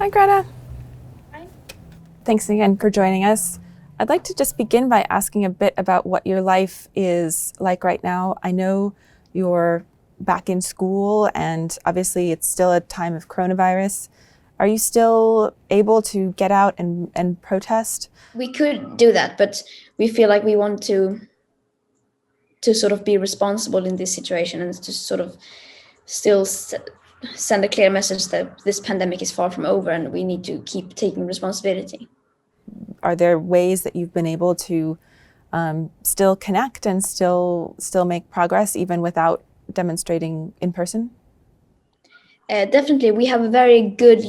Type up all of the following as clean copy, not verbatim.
Hi, Greta. Hi. Thanks again for joining us. I'd like to just begin by asking a bit about what your life is like right now. I know you're back in school, and obviously it's still a time of coronavirus. Are you still able to get out and protest? We could do that, but we feel like we want to sort of be responsible in this situation and to sort of still send a clear message that this pandemic is far from over and we need to keep taking responsibility. Are there ways that you've been able to still connect and still make progress even without demonstrating in person? Definitely, we have a very good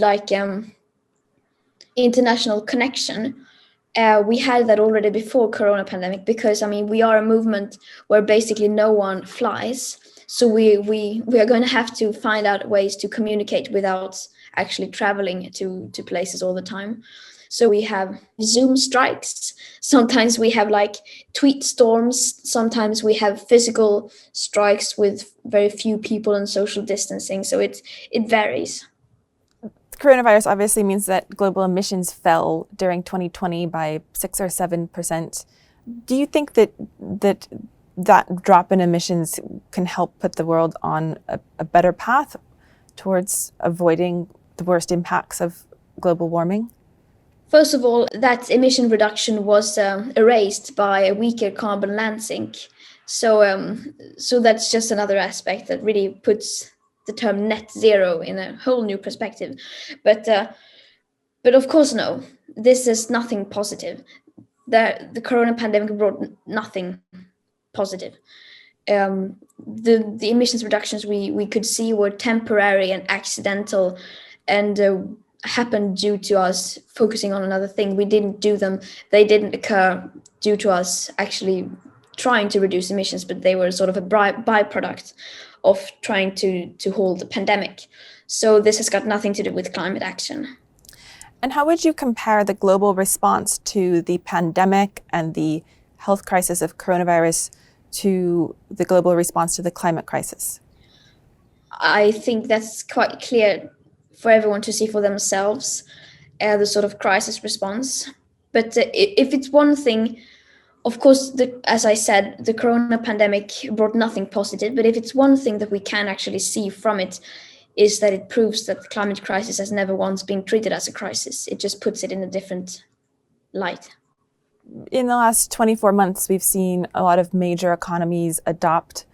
international connection. We had that already before corona pandemic because I mean we are a movement where basically no one flies, so we are going to have to find out ways to communicate without actually traveling to places all the time. So we have Zoom strikes. Sometimes we have like tweet storms. Sometimes we have physical strikes with very few people and social distancing. So it varies. Coronavirus obviously means that global emissions fell during 2020 by 6 or 7%. Do you think that drop in emissions can help put the world on a better path towards avoiding the worst impacts of global warming? First of all, that emission reduction was erased by a weaker carbon land sink. So that's just another aspect that really puts the term net zero in a whole new perspective. But uh, but of course, no, this is nothing positive. The corona pandemic brought nothing positive. The emissions reductions we could see were temporary and accidental, and happened due to us focusing on another thing. We didn't do them; they didn't occur due to us actually trying to reduce emissions, but they were sort of a byproduct of trying to hold the pandemic. So this has got nothing to do with climate action. And how would you compare the global response to the pandemic and the health crisis of coronavirus to the global response to the climate crisis? I think that's quite clear for everyone to see for themselves, the sort of crisis response. But if it's one thing, of course, as I said, the corona pandemic brought nothing positive. But if it's one thing that we can actually see from it, is that it proves that the climate crisis has never once been treated as a crisis. It just puts it in a different light. In the last 24 months, we've seen a lot of major economies adopt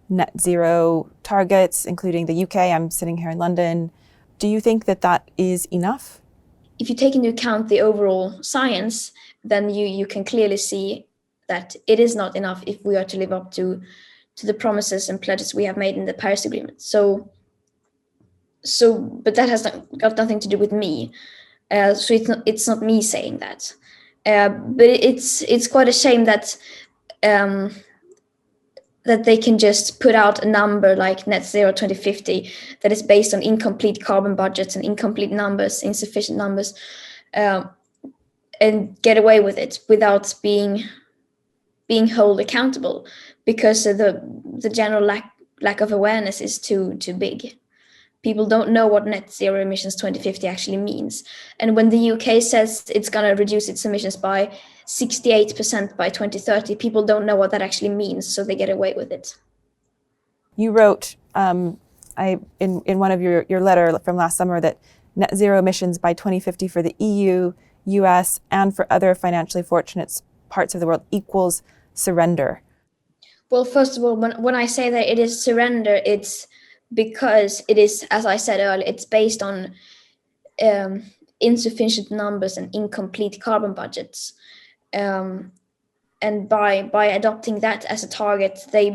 net zero targets, including the UK. I'm sitting here in London. Do you think that that is enough? If you take into account the overall science, then you can clearly see that it is not enough if we are to live up to the promises and pledges we have made in the Paris Agreement. But that has got nothing to do with me. So it's not me saying that. But it's quite a shame um, that they can just put out a number like net zero 2050 that is based on incomplete carbon budgets and incomplete numbers, insufficient numbers, um, and get away with it without being held accountable because the general lack of awareness is too big. People don't know what net zero emissions 2050 actually means. And when the UK says it's going to reduce its emissions by 68% by 2030, people don't know what that actually means, so they get away with it. You wrote in one of your letter from last summer that net zero emissions by 2050 for the EU, US, and for other financially fortunate parts of the world equals surrender. Well, first of all, when I say that it is surrender, it's because it is, as I said earlier, it's based on um, insufficient numbers and incomplete carbon budgets. Um, and by adopting that as a target, they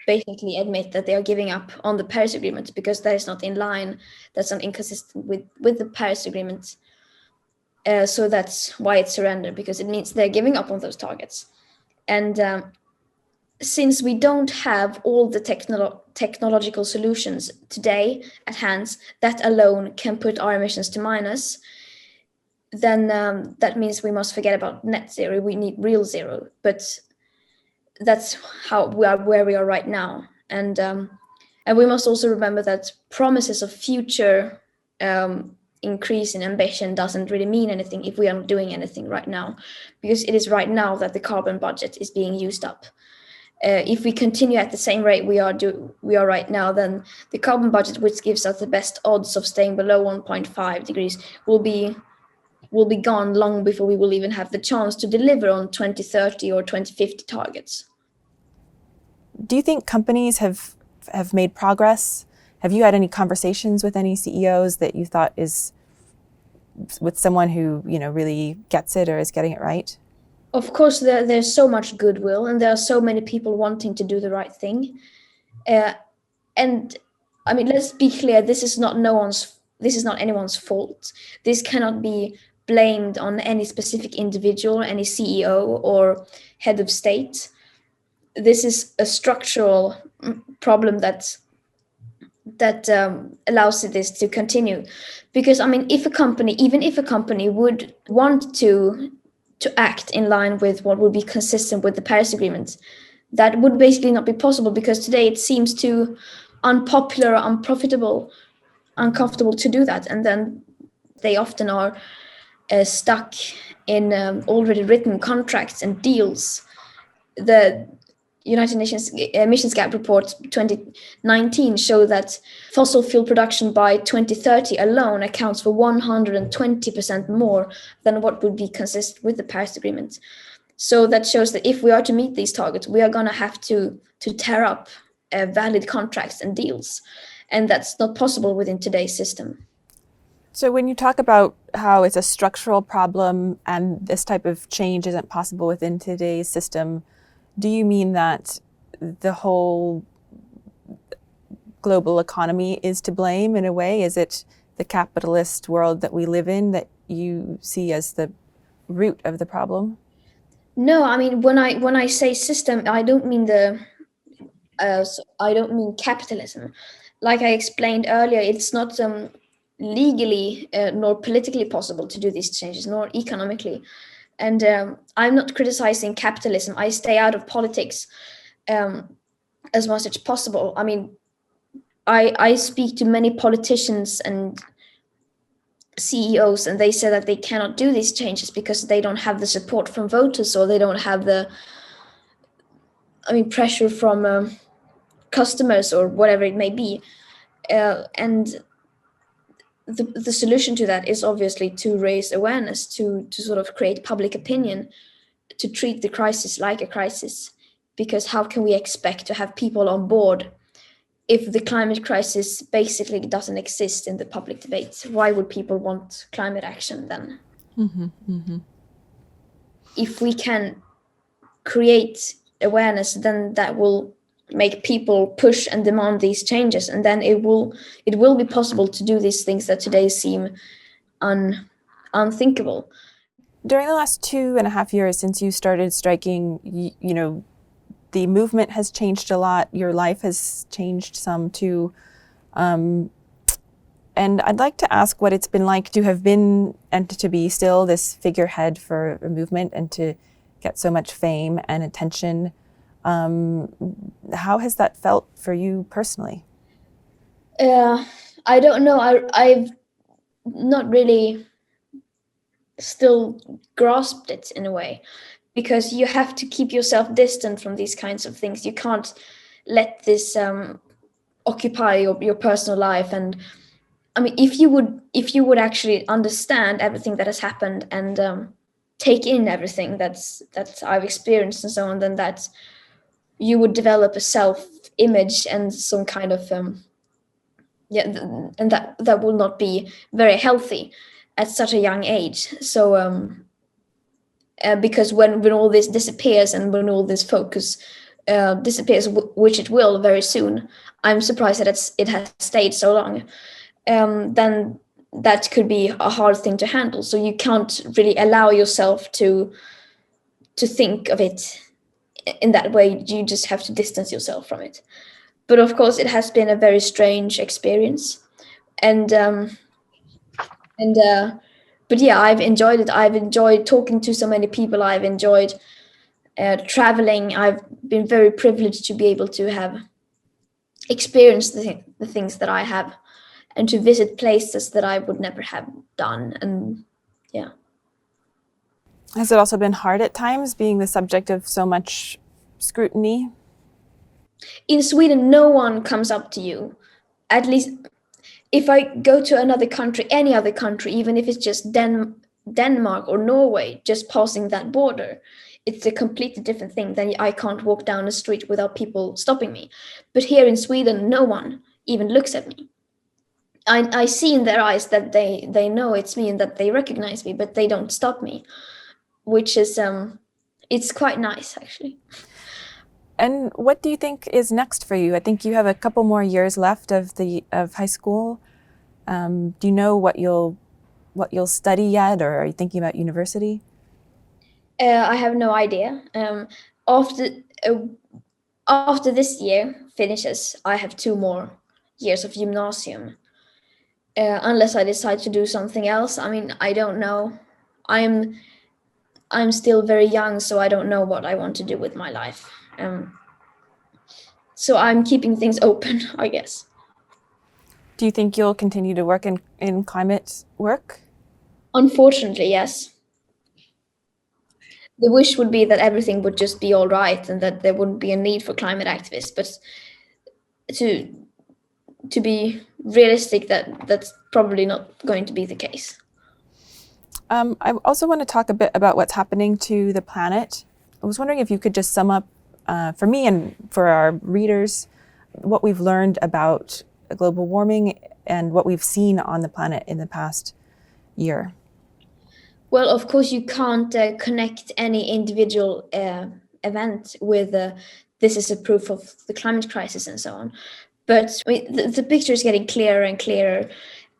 basically admit that they are giving up on the Paris Agreement because that is not in line, that's not inconsistent with the Paris Agreement. So that's why it's surrender, because it means they're giving up on those targets. And since we don't have all the technological solutions today at hand that alone can put our emissions to minus, then that means we must forget about net zero. We need real zero. But that's how we are where we are right now. And we must also remember that promises of future increase in ambition doesn't really mean anything if we are not doing anything right now, because it is right now that the carbon budget is being used up. If we continue at the same rate we are right now, then the carbon budget, which gives us the best odds of staying below 1.5 degrees, will be gone long before we will even have the chance to deliver on 2030 or 2050 targets. Do you think companies have made progress? Have you had any conversations with any CEOs that you thought is with someone who, really gets it or is getting it right? Of course, there's so much goodwill, and there are so many people wanting to do the right thing. And I mean, let's be clear: this is not anyone's fault. This cannot be blamed on any specific individual, any CEO or head of state. This is a structural problem that allows this to continue. Because I mean, even if a company would want to act in line with what would be consistent with the Paris Agreement, that would basically not be possible, because today it seems too unpopular, unprofitable, uncomfortable to do that, and then they often are stuck in already written contracts and deals. The United Nations Emissions Gap Report 2019 showed that fossil fuel production by 2030 alone accounts for 120% more than what would be consistent with the Paris Agreement. So that shows that if we are to meet these targets, we are going to have to tear up valid contracts and deals. And that's not possible within today's system. So when you talk about how it's a structural problem and this type of change isn't possible within today's system, do you mean that the whole global economy is to blame in a way? Is it the capitalist world that we live in that you see as the root of the problem? No, I mean, when I say system, I don't mean I don't mean capitalism. Like I explained earlier, it's not legally nor politically possible to do these changes, nor economically. And I'm not criticizing capitalism. I stay out of politics as much as possible. I mean, I speak to many politicians and CEOs, and they say that they cannot do these changes because they don't have the support from voters, or they don't have the, pressure from customers or whatever it may be. And the solution to that is obviously to raise awareness, to sort of create public opinion, to treat the crisis like a crisis. Because how can we expect to have people on board if the climate crisis basically doesn't exist in the public debate? Why would people want climate action then? Mm-hmm, mm-hmm. If we can create awareness, then that will make people push and demand these changes, and then it will be possible to do these things that today seem unthinkable. During the last 2.5 years since you started striking, the movement has changed a lot. Your life has changed some too. And I'd like to ask what it's been like to have been and to be still this figurehead for a movement and to get so much fame and attention. How has that felt for you personally? I don't know. I've not really still grasped it in a way, because you have to keep yourself distant from these kinds of things. You can't let this occupy your personal life. And I mean, if you would actually understand everything that has happened and take in everything that I've experienced and so on, then that you would develop a self-image and some kind of and that will not be very healthy at such a young age. So because when all this disappears and when all this focus disappears, which it will very soon, I'm surprised that it has stayed so long. Then that could be a hard thing to handle. So you can't really allow yourself to think of it in that way. You just have to distance yourself from it. But of course, it has been a very strange experience, and but yeah, I've enjoyed it. I've enjoyed talking to so many people. I've enjoyed traveling. I've been very privileged to be able to have experienced the things that I have, and to visit places that I would never have done. And yeah. Has it also been hard at times being the subject of so much scrutiny? In Sweden, no one comes up to you. At least if I go to another country, any other country, even if it's just Denmark or Norway, just passing that border, it's a completely different thing. Then I can't walk down the street without people stopping me. But here in Sweden, no one even looks at me. I see in their eyes that they know it's me and that they recognize me, but they don't stop me, which is it's quite nice actually. And what do you think is next for you? I think you have a couple more years left of high school. Do you know what you'll study yet, or are you thinking about university? I have no idea. After after this year finishes, I have 2 more years of gymnasium. Unless I decide to do something else. I mean, I don't know. I'm still very young, so I don't know what I want to do with my life. So I'm keeping things open, I guess. Do you think you'll continue to work in climate work? Unfortunately, yes. The wish would be that everything would just be all right and that there wouldn't be a need for climate activists. But to to be realistic, that's probably not going to be the case. I also want to talk a bit about what's happening to the planet. I was wondering if you could just sum up for me and for our readers what we've learned about global warming and what we've seen on the planet in the past year. Well, of course, you can't connect any individual event with this is a proof of the climate crisis and so on. But I mean, the picture is getting clearer and clearer,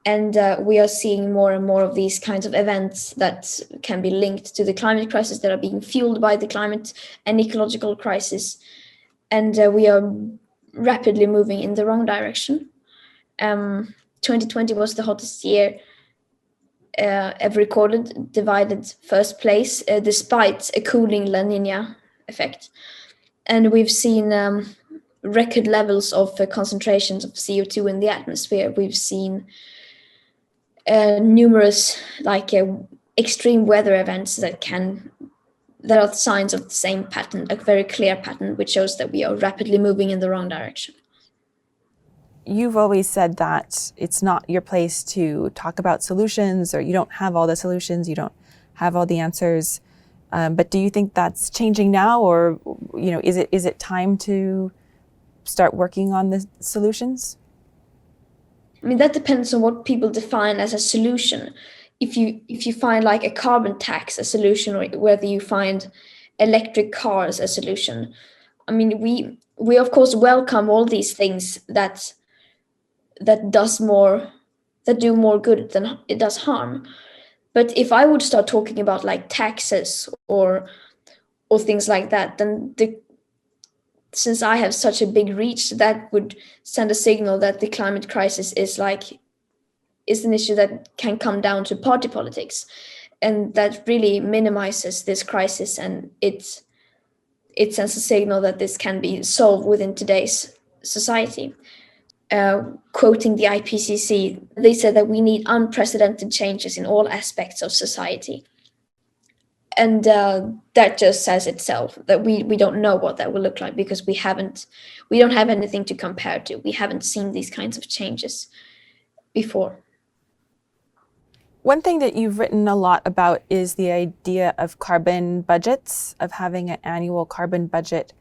and we are seeing more and more of these kinds of events that can be linked to the climate crisis that are being fueled by the climate and ecological crisis. And we are rapidly moving in the wrong direction. 2020 was the hottest year ever recorded, divided first place, despite a cooling La Nina effect. And we've seen record levels of concentrations of CO2 in the atmosphere. We've seen numerous extreme weather events that are signs of the same pattern, a very clear pattern, which shows that we are rapidly moving in the wrong direction. You've always said that it's not your place to talk about solutions, or you don't have all the solutions, you don't have all the answers. But do you think that's changing now, or is it time to start working on the solutions? I mean, that depends on what people define as a solution. If you find like a carbon tax a solution, or whether you find electric cars a solution. I mean, we of course welcome all these things that do more good than it does harm. But if I would start talking about like taxes or things like that, then since I have such a big reach, that would send a signal that the climate crisis is an issue that can come down to party politics, and that really minimizes this crisis, and it sends a signal that this can be solved within today's society. Quoting the IPCC, they said that we need unprecedented changes in all aspects of society. And that just says itself that we don't know what that will look like, because we don't have anything to compare to. We haven't seen these kinds of changes before. One thing that you've written a lot about is the idea of carbon budgets, of having an annual carbon budget.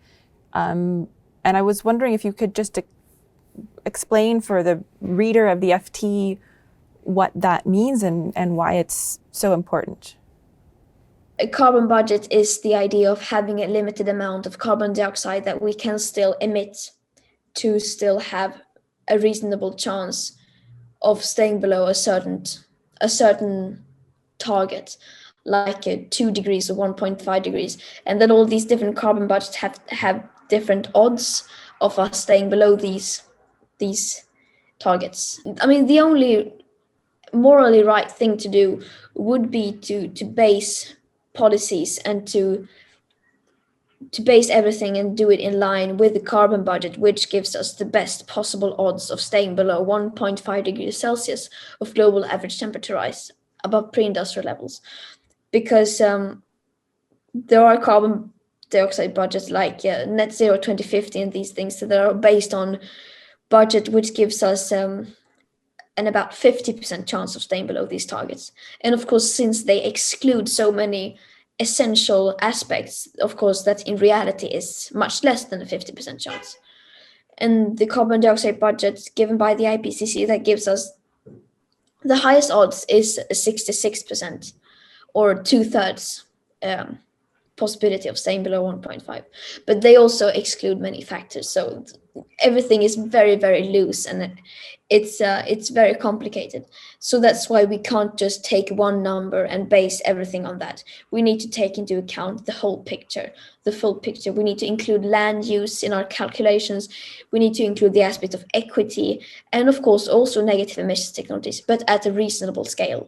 And I was wondering if you could just explain for the reader of the FT what that means and why it's so important. A carbon budget is the idea of having a limited amount of carbon dioxide that we can still emit to still have a reasonable chance of staying below a certain target, like 2 degrees or 1.5 degrees. And then all these different carbon budgets have different odds of us staying below these targets. I mean, the only morally right thing to do would be to base policies and to to base everything and do it in line with the carbon budget, which gives us the best possible odds of staying below 1.5 degrees Celsius of global average temperature rise above pre-industrial levels. Because there are carbon dioxide budgets like net zero 2050 and these things that are based on budget, which gives us an about 50% chance of staying below these targets. And of course, since they exclude so many essential aspects, of course, that in reality is much less than a 50% chance. And the carbon dioxide budget given by the IPCC that gives us the highest odds is 66% or 2/3 possibility of staying below 1.5. But they also exclude many factors. So everything is very, very loose and it's very complicated. So that's why we can't just take one number and base everything on that. We need to take into account the whole picture, the full picture. We need to include land use in our calculations. We need to include the aspect of equity and of course also negative emissions technologies, but at a reasonable scale.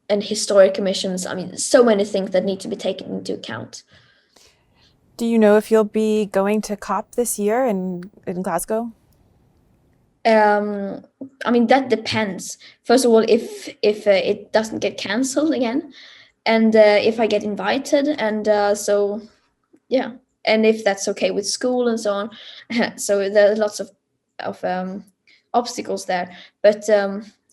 And historic emissions. I mean, so many things that need to be taken into account. Do you know if you'll be going to COP this year in Glasgow? I mean, that depends. First of all, if it doesn't get cancelled again, and if I get invited, and so yeah, and if that's okay with school and so on. So there are lots of obstacles there, but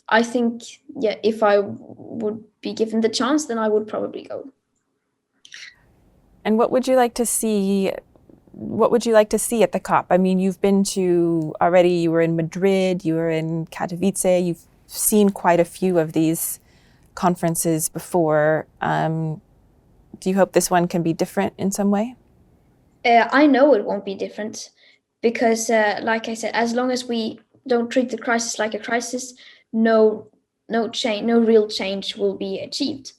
I think if I would be given the chance, then I would probably go. And what would you like to see? What would you like to see at the COP? I mean, you've been to already. You were in Madrid. You were in Katowice. You've seen quite a few of these conferences before. Do you hope this one can be different in some way? I know it won't be different because, like I said, as long as we don't treat the crisis like a crisis, no change, no real change will be achieved.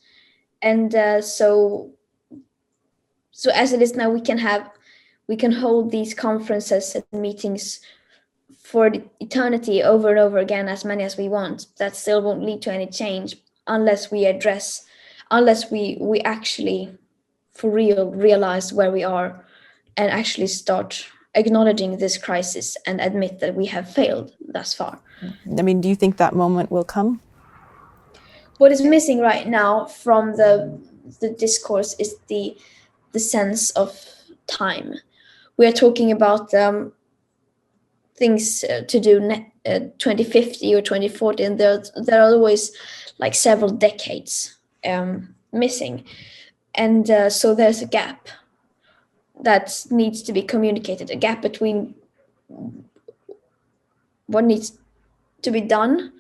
And so as it is now, we can hold these conferences and meetings for eternity over and over again, as many as we want. That still won't lead to any change unless we actually for real realize where we are and actually start acknowledging this crisis and admit that we have failed thus far. I mean, do you think that moment will come? What is missing right now from the discourse is the sense of time. We are talking about things to do 2050 or 2040, and there are always like several decades missing, and so there's a gap that needs to be communicated, a gap between what needs to be done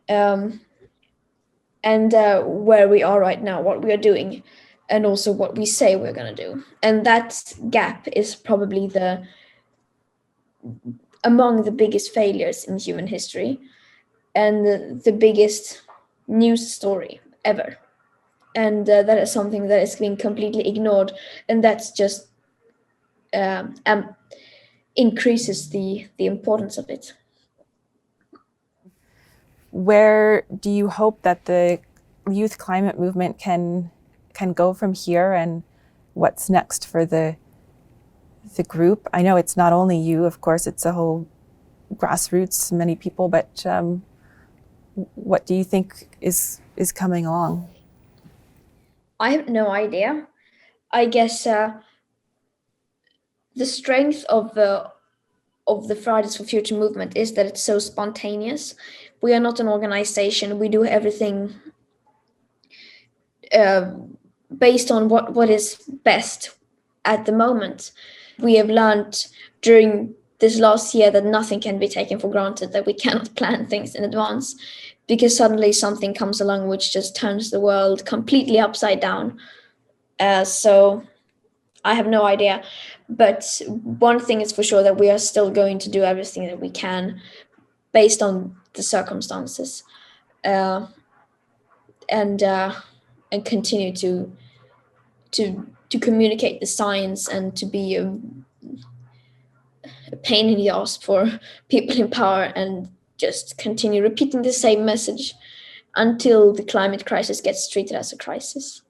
and where we are right now, what we are doing, and also what we say we're going to do. And that gap is probably among the biggest failures in human history and the biggest news story ever. And that is something that is being completely ignored, and that's just increases the importance of it. Where do you hope that the youth climate movement can go from here, and what's next for the group? I know it's not only you, of course, it's a whole grassroots, many people, but what do you think is coming along? I have no idea. I guess the strength of the Fridays for Future movement is that it's so spontaneous. We are not an organization. We do everything based on what is best at the moment. We have learned during this last year that nothing can be taken for granted, that we cannot plan things in advance, because suddenly something comes along which just turns the world completely upside down. So I have no idea. But one thing is for sure, that we are still going to do everything that we can based on the circumstances, and continue to communicate the science and to be a pain in the ass for people in power, and just continue repeating the same message until the climate crisis gets treated as a crisis.